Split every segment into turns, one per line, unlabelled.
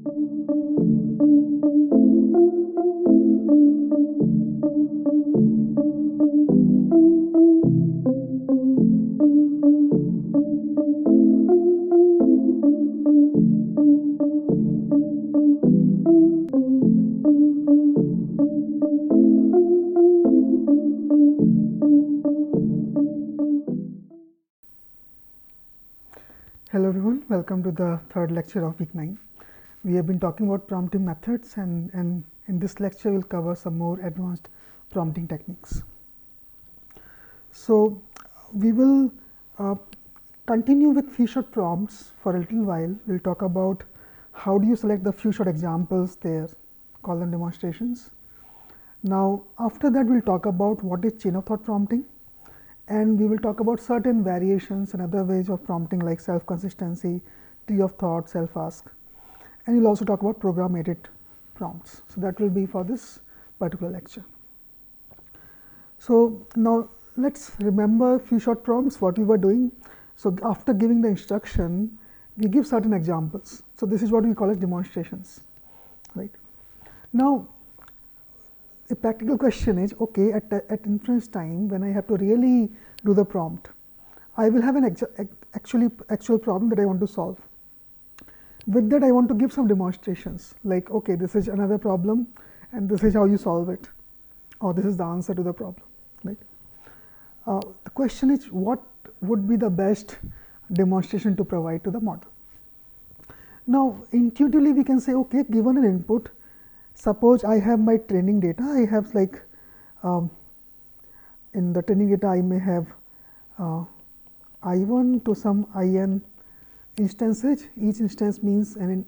Hello everyone, welcome to the third lecture of week 9. We have been talking about prompting methods and in this lecture we will cover some more advanced prompting techniques. So, we will continue with few shot prompts for a little while. We will talk about how do you select the few shot examples there, call them demonstrations. Now, after that we will talk about what is chain of thought prompting, and we will talk about certain variations and other ways of prompting like self consistency, tree of thought, self ask, and we will also talk about program edit prompts. So, that will be for this particular lecture. So, now let us remember few short prompts what we were doing. So, after giving the instruction we give certain examples. So, this is what we call as demonstrations, right. Now, a practical question is, okay, at inference time when I have to really do the prompt, I will have an actual problem that I want to solve. With that I want to give some demonstrations like, okay, this is another problem and this is how you solve it, or this is the answer to the problem, right. The question is, what would be the best demonstration to provide to the model? Now, intuitively we can say, okay, given an input, suppose I have my training data, I have like in the training data I may have I1 to some In instances. Each instance means an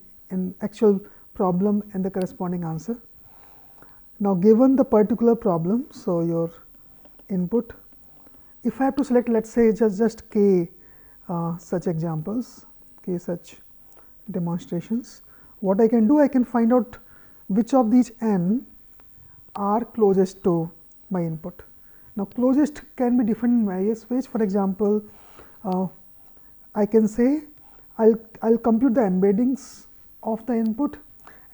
actual problem and the corresponding answer. Now, given the particular problem, so your input, if I have to select, let us say just k such examples, k such demonstrations, what I can do, I can find out which of these n are closest to my input. Now, closest can be different in various ways. For example, I can say I will compute the embeddings of the input,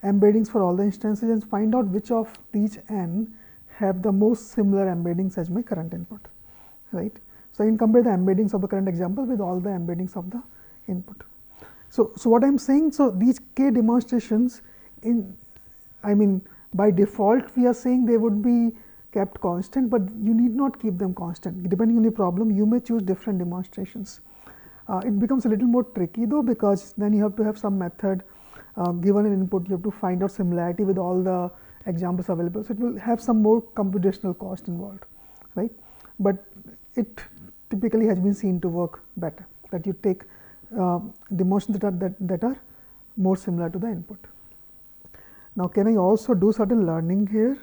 embeddings for all the instances, and find out which of these n have the most similar embeddings as my current input, right. So, I can compare the embeddings of the current example with all the embeddings of the input. So, what I am saying, so these k demonstrations by default we are saying they would be kept constant, but you need not keep them constant. Depending on the problem, you may choose different demonstrations. It becomes a little more tricky though, because then you have to have some method, given an input you have to find out similarity with all the examples available. So, it will have some more computational cost involved, right. But it typically has been seen to work better, that you take demonstrations that are more similar to the input. Now, can I also do certain learning here?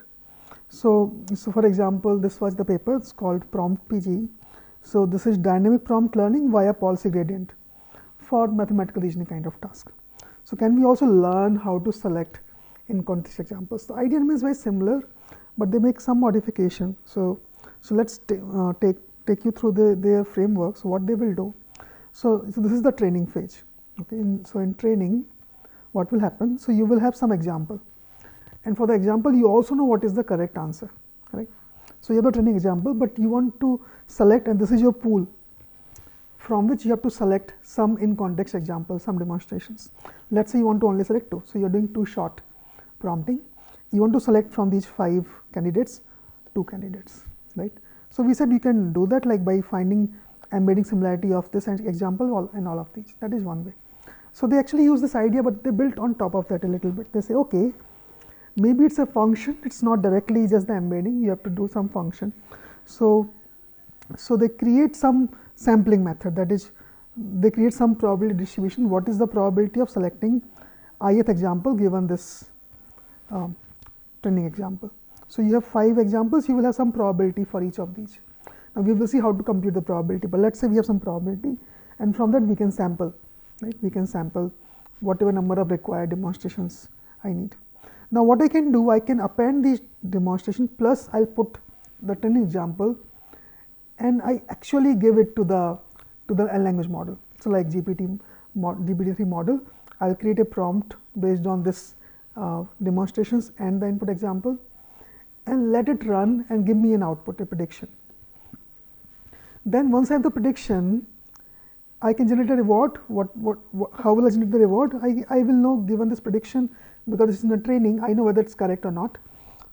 So for example, this was the paper, it is called Prompt PG. So, this is dynamic prompt learning via policy gradient for mathematical reasoning kind of task. So, can we also learn how to select in context examples? The idea remains very similar, but they make some modification. So let us take you through their framework. So, what they will do? So this is the training phase. Okay. So, in training, what will happen? So, you will have some example, and for the example you also know what is the correct answer, right. So, you have the training example, but you want to select, and this is your pool from which you have to select some in context examples, some demonstrations. Let us say you want to only select 2. So, you are doing 2 shot prompting, you want to select from these 5 candidates 2 candidates, right. So, we said you can do that like by finding embedding similarity of this example and all of these, that is one way. So, they actually use this idea, but they built on top of that a little bit. They say, okay, maybe it is a function, it is not directly just the embedding, you have to do some function. So, they create some sampling method, that is they create some probability distribution. What is the probability of selecting ith example given this training example. So, you have 5 examples, you will have some probability for each of these. Now, we will see how to compute the probability, but let us say we have some probability, and from that we can sample, right. We can sample whatever number of required demonstrations I need. Now, what I can do, I can append these demonstration plus I will put the training example, and I actually give it to the L language model. So, like GPT-3 model, I'll create a prompt based on this demonstrations and the input example, and let it run and give me an output, a prediction. Then once I have the prediction, I can generate a reward. How will I generate the reward? I will know, given this prediction, because this is in the training, I know whether it's correct or not.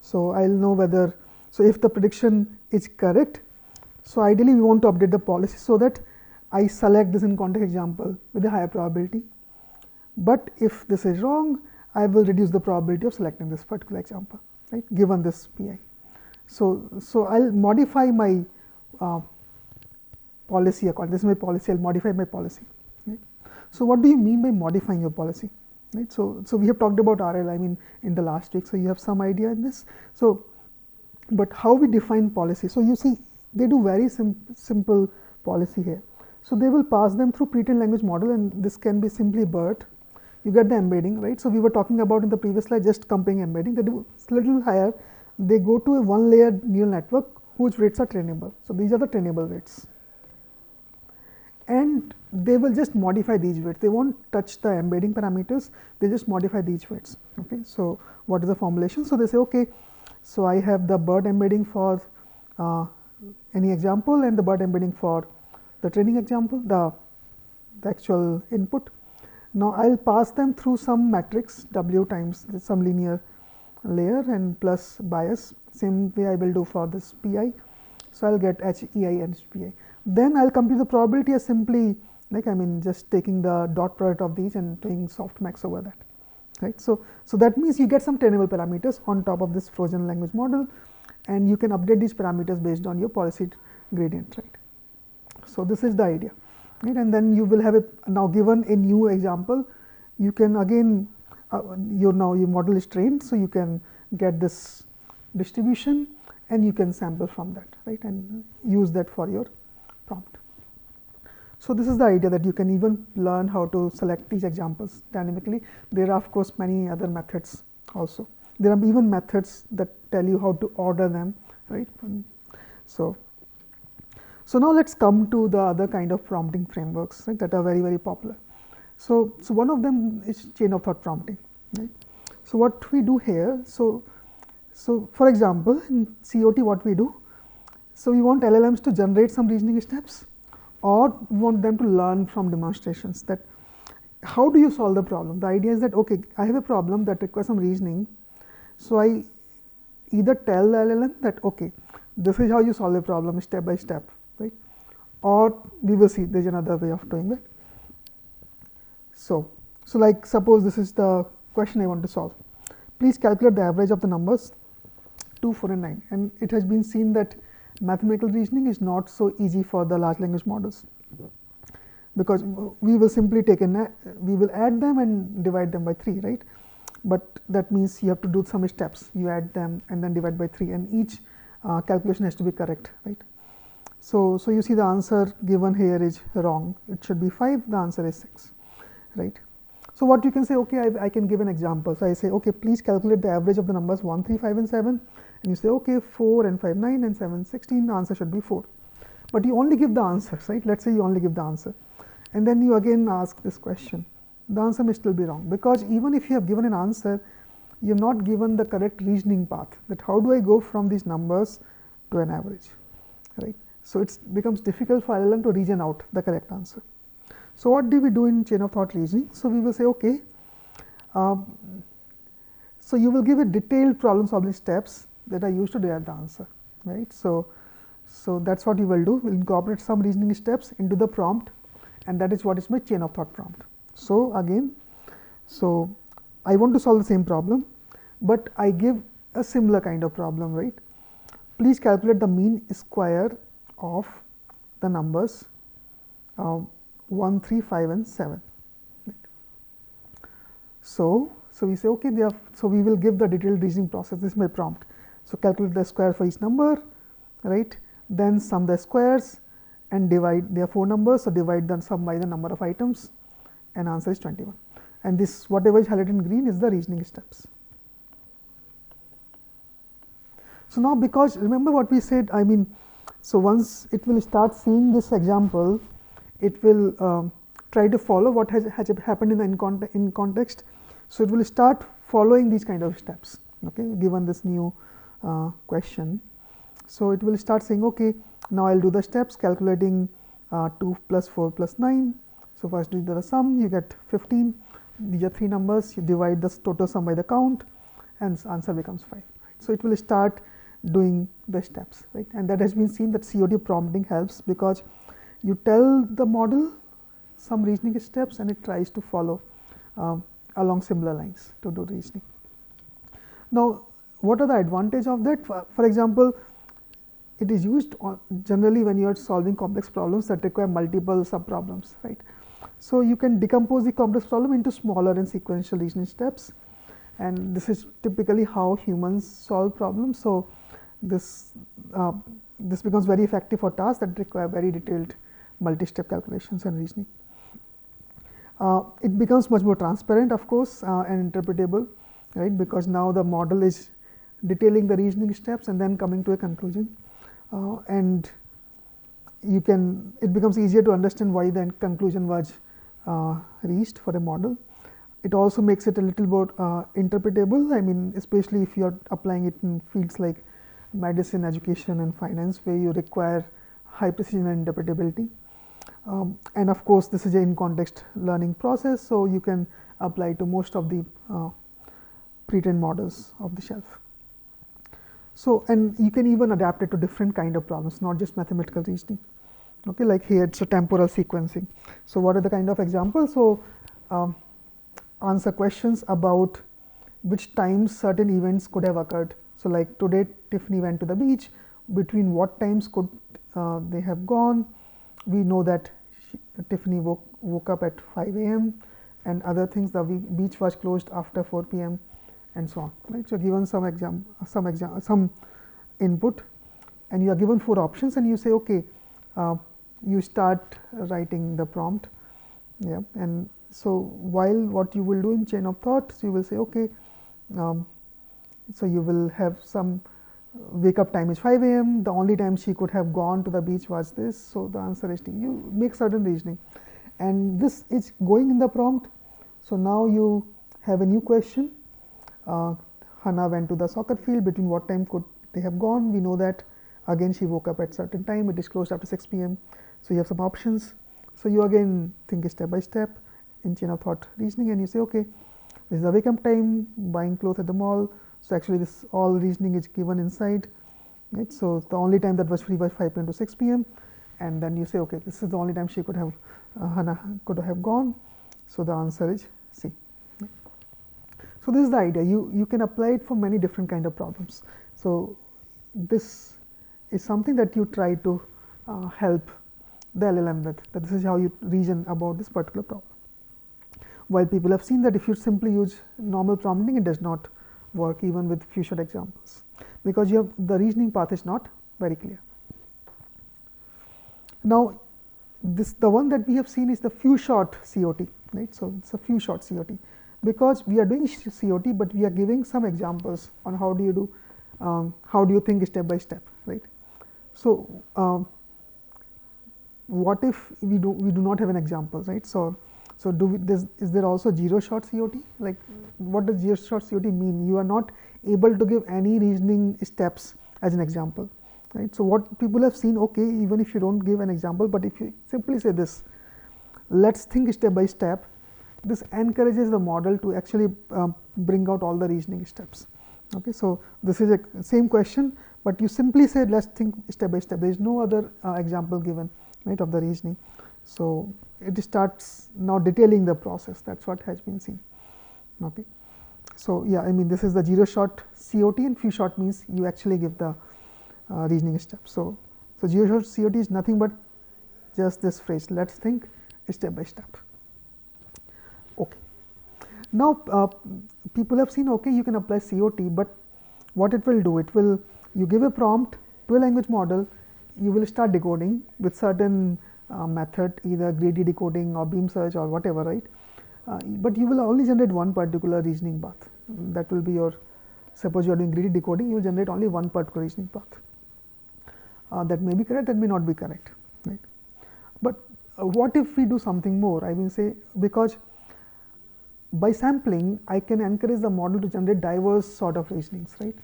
So I'll know whether, so if the prediction is correct, so ideally we want to update the policy so that I select this in context example with a higher probability. But if this is wrong, I will reduce the probability of selecting this particular example, right, given this PI. So I'll modify my policy according, this is my policy, I'll modify my policy. Right. So what do you mean by modifying your policy? Right. So we have talked about RL, I mean, in the last week, so you have some idea in this. So, but how we define policy? So you see, they do very simple policy here. So they will pass them through pre-trained language model, and this can be simply BERT. You get the embedding, right? So we were talking about in the previous slide just comparing embedding. They do a little higher. They go to a one-layer neural network whose weights are trainable. So these are the trainable weights, and they will just modify these weights. They won't touch the embedding parameters. They just modify these weights. Okay. So what is the formulation? So they say, okay, so I have the BERT embedding for any example and the BERT embedding for the training example, the actual input. Now I'll pass them through some matrix W times some linear layer and plus bias. Same way I will do for this PI. So I'll get HEI and HPI. Then I'll compute the probability as simply, like, I mean, just taking the dot product of these and doing softmax over that, right. So that means you get some trainable parameters on top of this frozen language model, and you can update these parameters based on your policy gradient, right. So this is the idea, right. And then you will have a, now given a new example, you can again your model is trained, so you can get this distribution and you can sample from that, right, and use that for your prompt. So this is the idea, that you can even learn how to select these examples dynamically. There are of course many other methods also. There are even methods that tell you how to order them, right. So now let's come to the other kind of prompting frameworks, right, that are very popular. So one of them is chain of thought prompting, right. So what we do here, so for example in COT what we do, so we want LLMs to generate some reasoning steps, or we want them to learn from demonstrations. That how do you solve the problem? The idea is that, okay, I have a problem that requires some reasoning, so I either tell the LLM that, okay, this is how you solve a problem step by step, right, or we will see there is another way of doing that. So like suppose this is the question I want to solve. Please calculate the average of the numbers 2, 4 and 9, and it has been seen that mathematical reasoning is not so easy for the large language models, because we will simply take we will add them and divide them by 3, right, but that means you have to do some steps, you add them and then divide by 3, and each calculation has to be correct, right. So you see the answer given here is wrong, it should be 5, the answer is 6, right. So what you can say, okay, I can give an example. So I say, okay, please calculate the average of the numbers 1, 3, 5 and 7, and you say, okay, 4 and 5, 9 and 7, 16, the answer should be 4. But you only give the answers, right? Let's say you only give the answer, and then you again ask this question. The answer may still be wrong, because even if you have given an answer, you have not given the correct reasoning path, that how do I go from these numbers to an average, right? So it becomes difficult for LLM to reason out the correct answer. So what do we do in chain of thought reasoning? So we will say, okay, so you will give a detailed problem solving steps that are used to derive the answer, right. So that's what you will do. We will incorporate some reasoning steps into the prompt, and that is what is my chain of thought prompt. So again, so I want to solve the same problem, but I give a similar kind of problem, right. Please calculate the mean square of the numbers 1, 3, 5 and 7. Right. So we say, okay, so we will give the detailed reasoning process. This is my prompt. So calculate the square for each number, right, then sum the squares and divide. There are 4 numbers, so divide the sum by the number of items, and answer is 21. And this whatever is highlighted in green is the reasoning steps. So now, because remember what we said, I mean, so once it will start seeing this example, it will try to follow what has happened in the in context. So, it will start following these kind of steps, okay, given this new question. So, it will start saying, okay, now I will do the steps calculating 2 plus 4 plus 9. So, first do the sum, you get 15, these are 3 numbers, you divide the total sum by the count, and the answer becomes 5. Right. So, it will start doing the steps, right, and that has been seen that COD prompting helps, because you tell the model some reasoning steps and it tries to follow along similar lines to do reasoning. Now, what are the advantage of that? For example, it is used generally when you are solving complex problems that require multiple sub problems, right. So, you can decompose the complex problem into smaller and sequential reasoning steps, and this is typically how humans solve problems. So, this becomes very effective for tasks that require very detailed multi-step calculations and reasoning. It becomes much more transparent, of course, and interpretable, right, because now the model is detailing the reasoning steps and then coming to a conclusion, and you can, it becomes easier to understand why the conclusion was reached for a model. It also makes it a little more interpretable. I mean, especially if you are applying it in fields like medicine, education, and finance, where you require high precision and interpretability. And of course, this is a in context learning process, so you can apply to most of the pre-trained models of the shelf. So, and you can even adapt it to different kind of problems, not just mathematical reasoning. Okay, like here it's a temporal sequencing. So, what are the kind of examples? So, answer questions about which times certain events could have occurred. So, like today Tiffany went to the beach, between what times could they have gone. We know that Tiffany woke up at 5 a.m. and other things, the beach was closed after 4 p.m. and so on, right. So, given some input, and you are given 4 options, and you say, okay, you start writing the prompt, yeah, and so while what you will do in chain of thought, so you will say, okay, so you will have some wake up time is 5 a.m. The only time she could have gone to the beach was this. So, the answer is D. You make certain reasoning, and this is going in the prompt. So, now you have a new question. Hannah went to the soccer field, between what time could they have gone? We know that again she woke up at certain time, it is closed after 6 p.m. So, you have some options. So, you again think step by step in chain of thought reasoning, and you say, okay, this is the wake up time, buying clothes at the mall. So, actually this all reasoning is given inside, right. So, the only time that was free was 5 p.m. to 6 p.m. and then you say, okay, this is the only time she could have Hannah could have gone. So, the answer is C. So, this is the idea, you can apply it for many different kind of problems. So, this is something that you try to help the LLM with, that this is how you reason about this particular problem. While people have seen that if you simply use normal prompting, it does not work even with few short examples, because you have the reasoning path is not very clear. Now, the one that we have seen is the few shot COT, right. So, it is a few shot COT, because we are doing COT, but we are giving some examples on how do you do, how do you think step by step, right. So, what if we do not have an example, right. So, is there also zero shot COT? Like, what does zero shot COT mean? You are not able to give any reasoning steps as an example, right. So, what people have seen, okay, even if you do not give an example, but if you simply say this, let us think step by step, this encourages the model to actually bring out all the reasoning steps. Okay. So, this is a same question, but you simply say let us think step by step, there is no other example given, right, of the reasoning. So, it starts now detailing the process, that is what has been seen. Okay. So, yeah, I mean this is the zero shot COT, and few shot means you actually give the reasoning steps. So, zero shot COT is nothing but just this phrase, let us think step by step. Okay. Now, people have seen, okay, you can apply COT, but what it will do, it will, you give a prompt to a language model, you will start decoding with certain method, either greedy decoding or beam search or whatever, right. But you will only generate one particular reasoning path, that will be your, suppose you are doing greedy decoding, you will generate only one particular reasoning path. That may be correct, that may not be correct, right. But what if we do something more? I mean, say, because by sampling I can encourage the model to generate diverse sort of reasonings, right.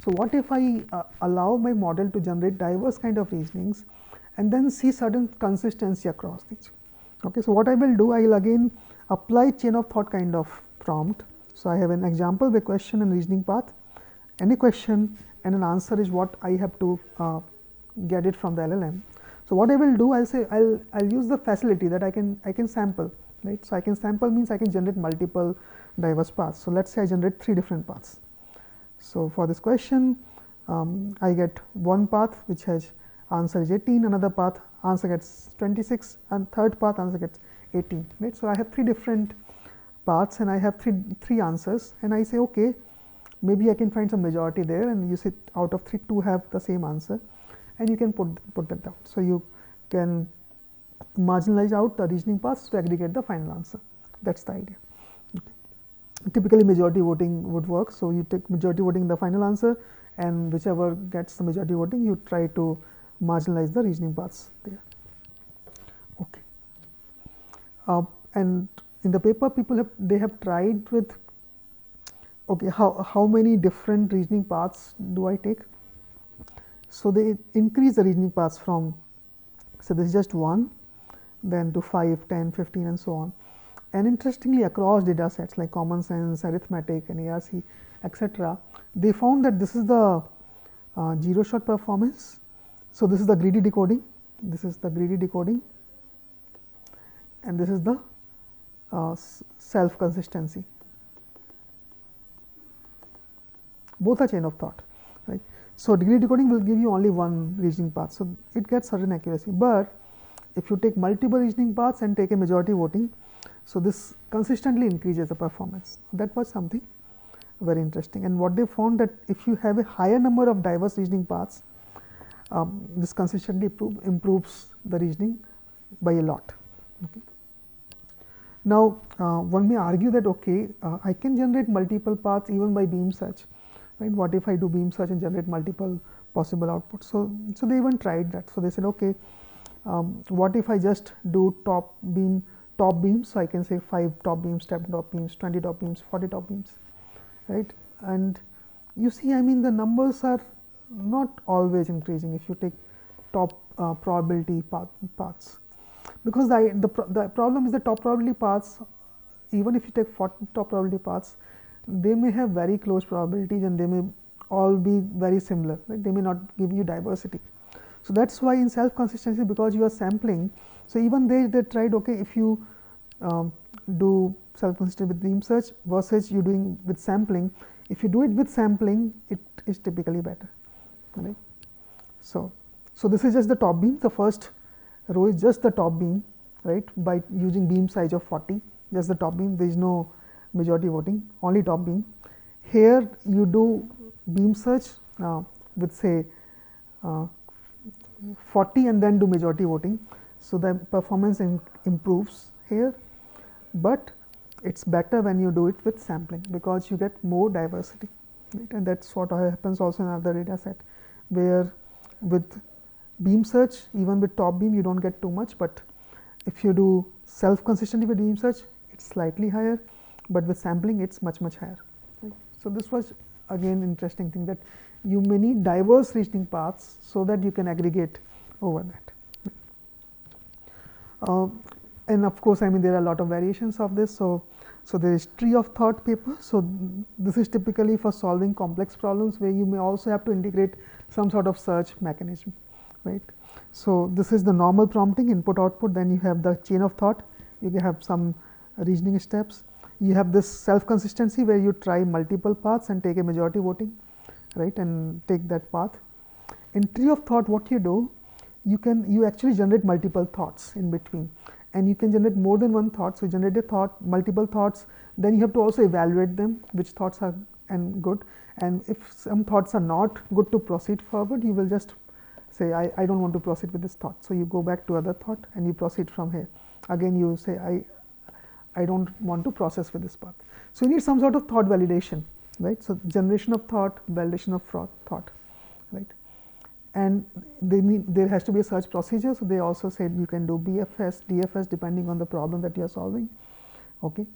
So, what if I allow my model to generate diverse kind of reasonings and then see certain consistency across these. Okay. So, what I will do, I will again apply chain of thought kind of prompt. So, I have an example with question and reasoning path, any question and an answer is what I have to get it from the LLM. So, what I will do, I will say I will use the facility that I can sample, right. So, I can sample means I can generate multiple diverse paths. So, let us say I generate 3 different paths. So, for this question I get one path which has answer is 18, another path answer gets 26 and third path answer gets 18, right. So, I have 3 different paths and I have three answers and I say okay, maybe I can find some majority there, and you say out of 3 2 have the same answer and you can put that down. So, you can marginalize out the reasoning paths to aggregate the final answer, that is the idea. Typically majority voting would work. So, you take majority voting in the final answer and whichever gets the majority voting you try to marginalize the reasoning paths there. Okay. And in the paper people have tried with okay, how many different reasoning paths do I take. So, they increase the reasoning paths from, so this is just 1 then to 5, 10, 15 and so on. And interestingly across data sets like common sense, arithmetic and ARC etc., they found that this is the 0 shot performance. So, this is the greedy decoding, this is the greedy decoding and this is the self consistency. Both are chain of thought, right. So, greedy decoding will give you only one reasoning path. So, it gets certain accuracy, but if you take multiple reasoning paths and take a majority voting, so this consistently increases the performance. That was something very interesting, and what they found that if you have a higher number of diverse reasoning paths, this consistently improves the reasoning by a lot. Okay. Now, one may argue that okay, I can generate multiple paths even by beam search, right. What if I do beam search and generate multiple possible outputs? So, they even tried that. So, they said okay, what if I just do top beams, so I can say 5 top beams, 10 top beams, 20 top beams, 40 top beams, right. And you see, I mean the numbers are not always increasing if you take top probability paths, because the problem is the top probability paths, even if you take 40 top probability paths, they may have very close probabilities and they may all be very similar, right. They may not give you diversity. So, that is why in self consistency, because you are sampling, so even they tried okay, if you do self consistency with beam search versus you doing with sampling, if you do it with sampling it is typically better, right. So, this is just the top beam, the first row is just the top beam, right, by using beam size of 40, just the top beam, there is no majority voting, only top beam. Here you do beam search with say 40 and then do majority voting. So, the performance improves here, but it is better when you do it with sampling, because you get more diversity, right. And that is what happens also in other data set, where with beam search even with top beam you do not get too much, but if you do self consistently with beam search it is slightly higher, but with sampling it is much higher, right. So, this was again interesting thing, that you may need diverse reasoning paths so that you can aggregate over that. And of course, I mean there are a lot of variations of this. So, there is tree of thought paper. So, this is typically for solving complex problems where you may also have to integrate some sort of search mechanism, right. So, this is the normal prompting input output, then you have the chain of thought, you have some reasoning steps, you have this self consistency where you try multiple paths and take a majority voting, right, and take that path. In tree of thought what you do, you actually generate multiple thoughts in between, and you can generate more than one thought. So, you generate a thought, multiple thoughts, then you have to also evaluate them, which thoughts are good, and if some thoughts are not good to proceed forward, you will just say I do not want to proceed with this thought. So, you go back to other thought and you proceed from here, again you say I do not want to process with this path. So, you need some sort of thought validation, right. So, generation of thought, validation of thought, right. and there has to be a search procedure. So, they also said you can do BFS, DFS depending on the problem that you are solving. Okay.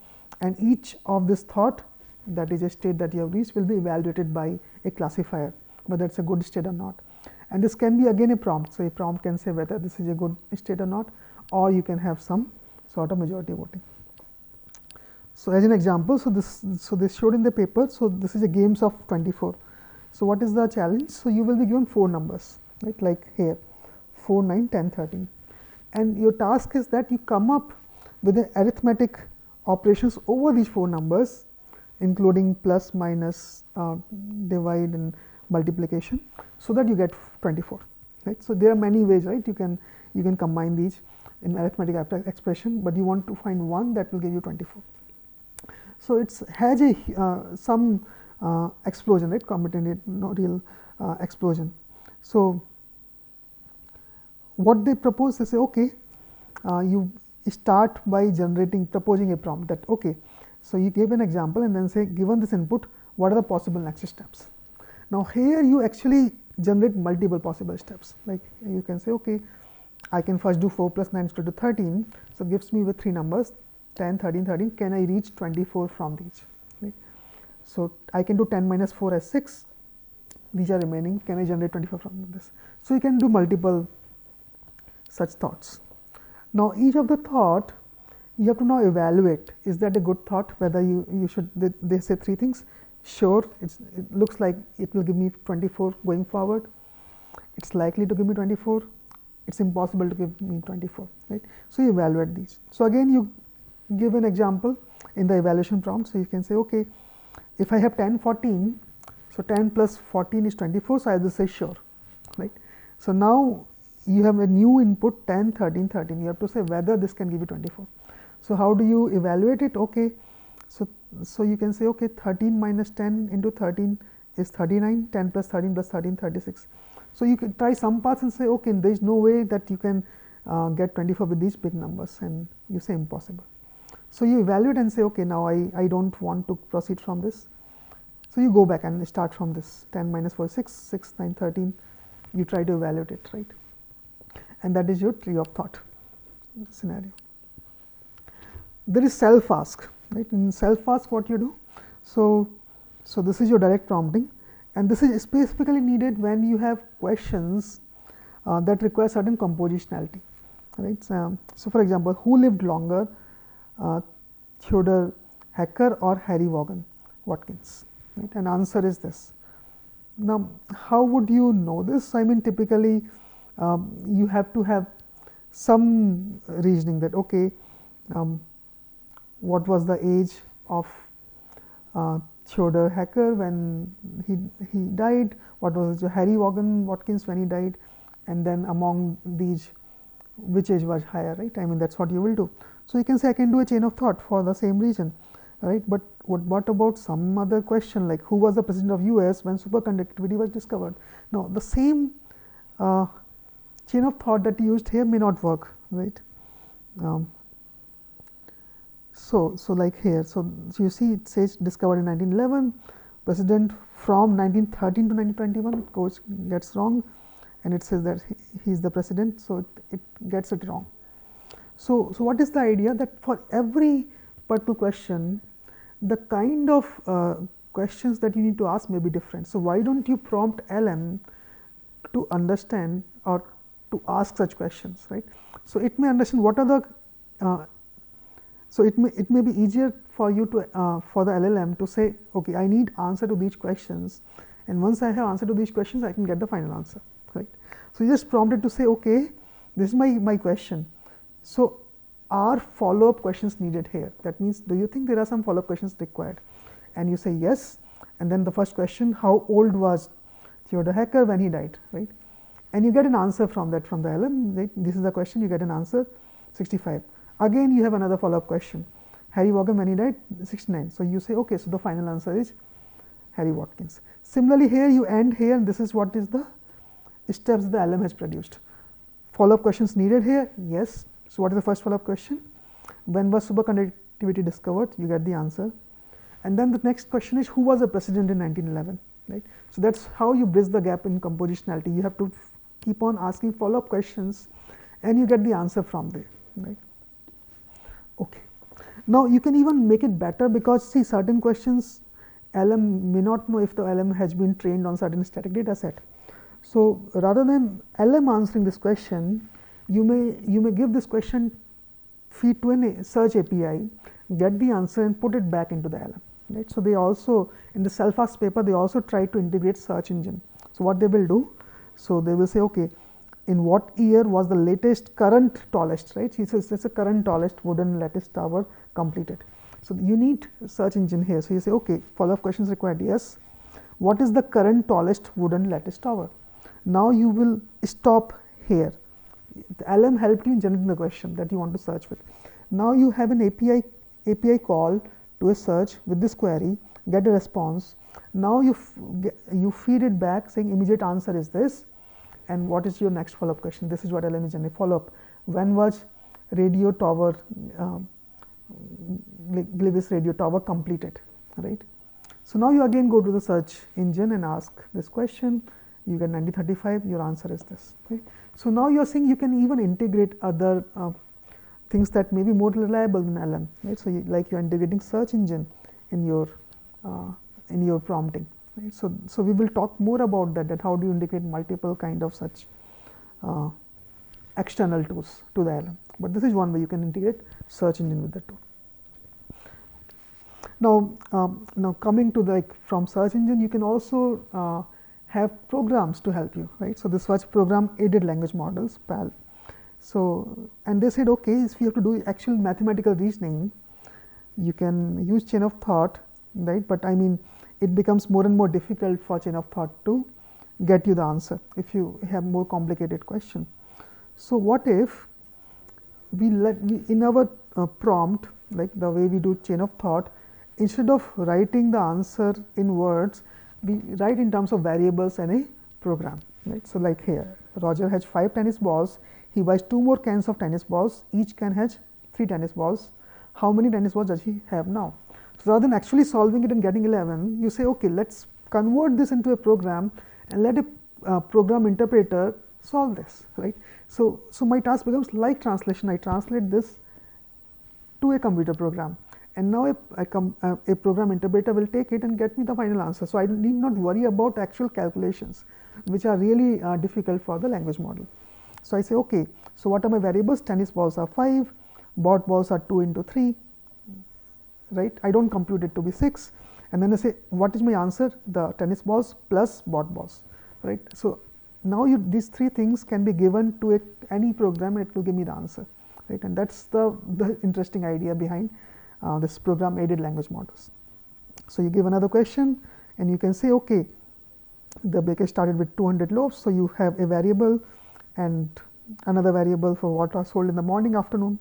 And each of this thought, that is a state that you have reached, will be evaluated by a classifier, whether it is a good state or not. And this can be again a prompt. So, a prompt can say whether this is a good state or not, or you can have some sort of majority voting. So, as an example, so this showed in the paper. So, this is a games of 24. So, what is the challenge? So, you will be given 4 numbers, right, like here 4, 9, 10, 13, and your task is that you come up with the arithmetic operations over these 4 numbers, including plus, minus, divide and multiplication, so that you get 24, right. So, there are many ways, right, you can combine these in arithmetic expression, but you want to find one that will give you 24. So, it has a some explosion, right, combinatorial explosion. So, what they propose, they say okay, you start by proposing a prompt that okay. So, you give an example and then say, given this input, what are the possible next steps? Now, here you actually generate multiple possible steps, like you can say okay, I can first do 4 plus 9 is equal to 13. So, gives me with 3 numbers 10, 13, 13, can I reach 24 from these, right. So, I can do 10 minus 4 as 6, these are remaining, can I generate 24 from this. So, you can do multiple such thoughts. Now, each of the thought you have to now evaluate, is that a good thought, whether you should, they say 3 things. Sure, it looks like it will give me 24 going forward, it is likely to give me 24, it is impossible to give me 24, right. So, you evaluate these. So, again you give an example in the evaluation prompt. So, you can say okay, if I have 10, 14, so 10 plus 14 is 24, so I will say sure, right. So, now you have a new input 10, 13, 13, you have to say whether this can give you 24. So, how do you evaluate it? Okay. So, you can say okay, 13 minus 10 into 13 is 39, 10 plus 13 plus 13, 36. So, you can try some paths and say okay, there is no way that you can get 24 with these big numbers, and you say impossible. So, you evaluate and say okay, now I do not want to proceed from this. So, you go back and start from this 10 minus 4 6, 6, 9, 13, you try to evaluate it, right, and that is your tree of thought scenario. There is self ask, right. In self ask, what you do? So, this is your direct prompting, and this is specifically needed when you have questions that require certain compositionality, right. So, for example, who lived longer, Theodore Hecker or Harry Watkins, right, and answer is this. Now, how would you know this? I mean, typically you have to have some reasoning that okay, what was the age of Theodore Hecker when he died, what was Harry Watkins when he died, and then among these which age was higher, right. I mean, that is what you will do. So, you can say I can do a chain of thought for the same region, right, but what about some other question like who was the president of US when superconductivity was discovered? Now, the same chain of thought that you used here may not work, right. So, like here, so you see it says discovered in 1911, president from 1913 to 1921, gets wrong, and it says that he is the president. So, it gets it wrong. So, what is the idea that for every particular question, the kind of questions that you need to ask may be different. So, why do not you prompt LM to understand or to ask such questions, right. So, it may understand what are the so it may be easier for you to for the LLM to say okay, I need answer to these questions, and once I have answer to these questions, I can get the final answer, right. So, you just prompt it to say okay, this is my question. So, are follow up questions needed here? That means, do you think there are some follow up questions required? And you say yes, and then the first question, how old was Theodore Hecker when he died, right, and you get an answer from that, from the LM, right? This is the question, you get an answer 65. Again you have another follow up question, Harry Watkins when he died 69. So, you say okay, so the final answer is Harry Watkins. Similarly, here you end here, and this is what is the steps the LM has produced. Follow up questions needed here, yes. So, what is the first follow up question? When was superconductivity discovered? You get the answer. And then the next question is who was the president in 1911? right. So, that is how you bridge the gap in compositionality. You have to keep on asking follow up questions and you get the answer from there, right. Okay. Now, you can even make it better, because see certain questions LM may not know if the LM has been trained on certain static data set. So, rather than LM answering this question, you may give this question, feed to a search API, get the answer and put it back into the LM, right. So, they also in the self-ask paper they also try to integrate search engine. So, what they will do? So, they will say, okay, in what year was the latest current tallest, right. He says it's a current tallest wooden lattice tower completed. So, you need search engine here. So, you say, okay, follow up questions required, yes, what is the current tallest wooden lattice tower? Now, you will stop here. The LM helped you in generating the question that you want to search with. Now, you have an API call to a search with this query, get a response. Now, you feed it back saying immediate answer is this, and what is your next follow up question? This is what LM is generating. Follow up, when was radio tower Gliwice radio tower completed, right. So, now you again go to the search engine and ask this question, you get 9035, your answer is this, right. So, now you are saying you can even integrate other things that may be more reliable than LM, right. So, like you are integrating search engine in your prompting, right. So, we will talk more about that how do you integrate multiple kind of such external tools to the LM, but this is one way you can integrate search engine with the tool. Now coming to from search engine, you can also have programs to help you, right. So, this was program aided language models, PAL. So, and they said, okay, if you have to do actual mathematical reasoning, you can use chain of thought, right, but I mean it becomes more and more difficult for chain of thought to get you the answer if you have more complicated question. So, what if we in our prompt, like the way we do chain of thought, instead of writing the answer in words, we write in terms of variables and a program, right. So, like here Roger has 5 tennis balls, he buys 2 more cans of tennis balls, each can has 3 tennis balls. How many tennis balls does he have now? So, rather than actually solving it and getting 11, you say, okay, let us convert this into a program and let a program interpreter solve this, right. So, my task becomes like translation. I translate this to a computer program, and now a program interpreter will take it and get me the final answer. So, I need not worry about actual calculations, which are really difficult for the language model. So, I say, okay, so what are my variables? Tennis balls are 5, board balls are 2 into 3, right. I do not compute it to be 6, and then I say, what is my answer? The tennis balls plus board balls, right. So, now these 3 things can be given to any program and it will give me the answer, right, and that is the interesting idea behind this program aided language models. So, you give another question and you can say, okay, the baker started with 200 loaves. So, you have a variable and another variable for what was sold in the morning, afternoon,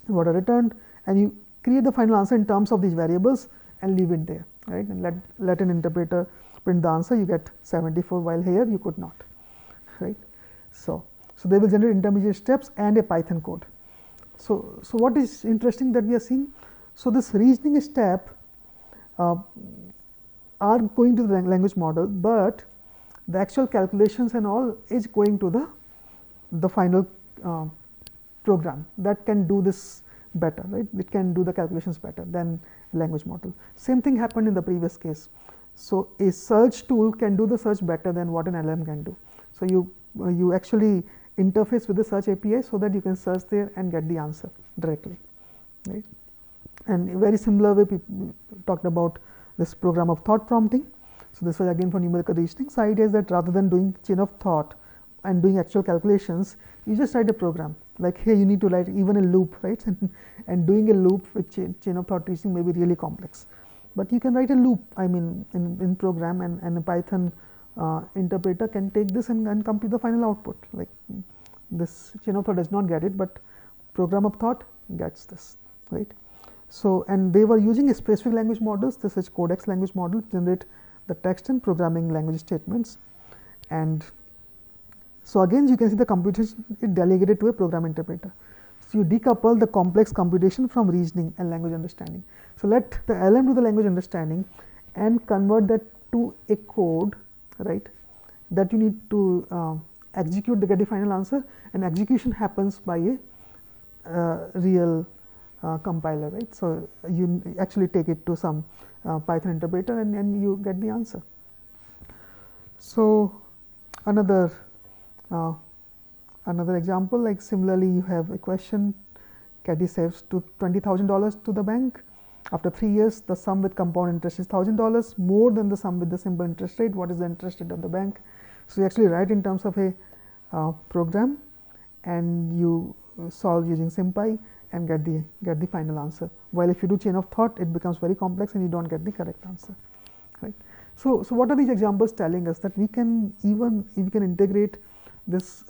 what are returned, and you create the final answer in terms of these variables and leave it there, right, and let an interpreter print the answer. You get 74, while here you could not, right. So, they will generate intermediate steps and a Python code. So, what is interesting that we are seeing? So, this reasoning step are going to the language model, but the actual calculations and all is going to the final program that can do this better, right. It can do the calculations better than language model. Same thing happened in the previous case. So, a search tool can do the search better than what an LM can do. So, you actually interface with the search API, so that you can search there and get the answer directly, right. And a very similar way people talked about this program of thought prompting. So, this was again for numerical reasoning. So, idea is that rather than doing chain of thought and doing actual calculations, you just write a program. Like here you need to write even a loop, right, and doing a loop with chain of thought reasoning may be really complex, but you can write a loop, I mean in program, and a Python interpreter can take this and compute the final output. Like this chain of thought does not get it, but program of thought gets this, right. So, and they were using a specific language models. This is Codex language model to generate the text and programming language statements. And so, again you can see the computation is delegated to a program interpreter. So, you decouple the complex computation from reasoning and language understanding. So, let the LM do the language understanding and convert that to a code, right, that you need to execute to get the final answer, and execution happens by a real compiler, right. So, you actually take it to some Python interpreter and you get the answer. So, another another example, like similarly you have a question, Caddy saves to $20,000 to the bank. After 3 years, the sum with compound interest is $1,000 more than the sum with the simple interest rate. What is the interest rate of the bank? So, you actually write in terms of a program, and you solve using SymPy and get the final answer. While if you do chain of thought, it becomes very complex and you don't get the correct answer, right. So, what are these examples telling us? That we can even if we can integrate this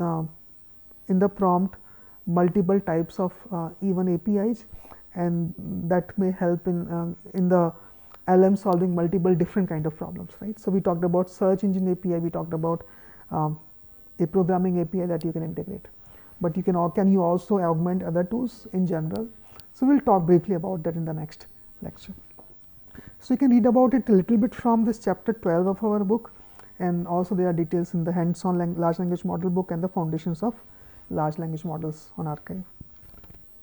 in the prompt multiple types of even APIs, and that may help in the LM solving multiple different kind of problems, right. So, we talked about search engine API, we talked about a programming API that you can integrate, but can you also augment other tools in general. So, we will talk briefly about that in the next lecture. So, you can read about it a little bit from this chapter 12 of our book, and also there are details in the hands-on large language model book and the foundations of large language models on arXiv.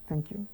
Thank you.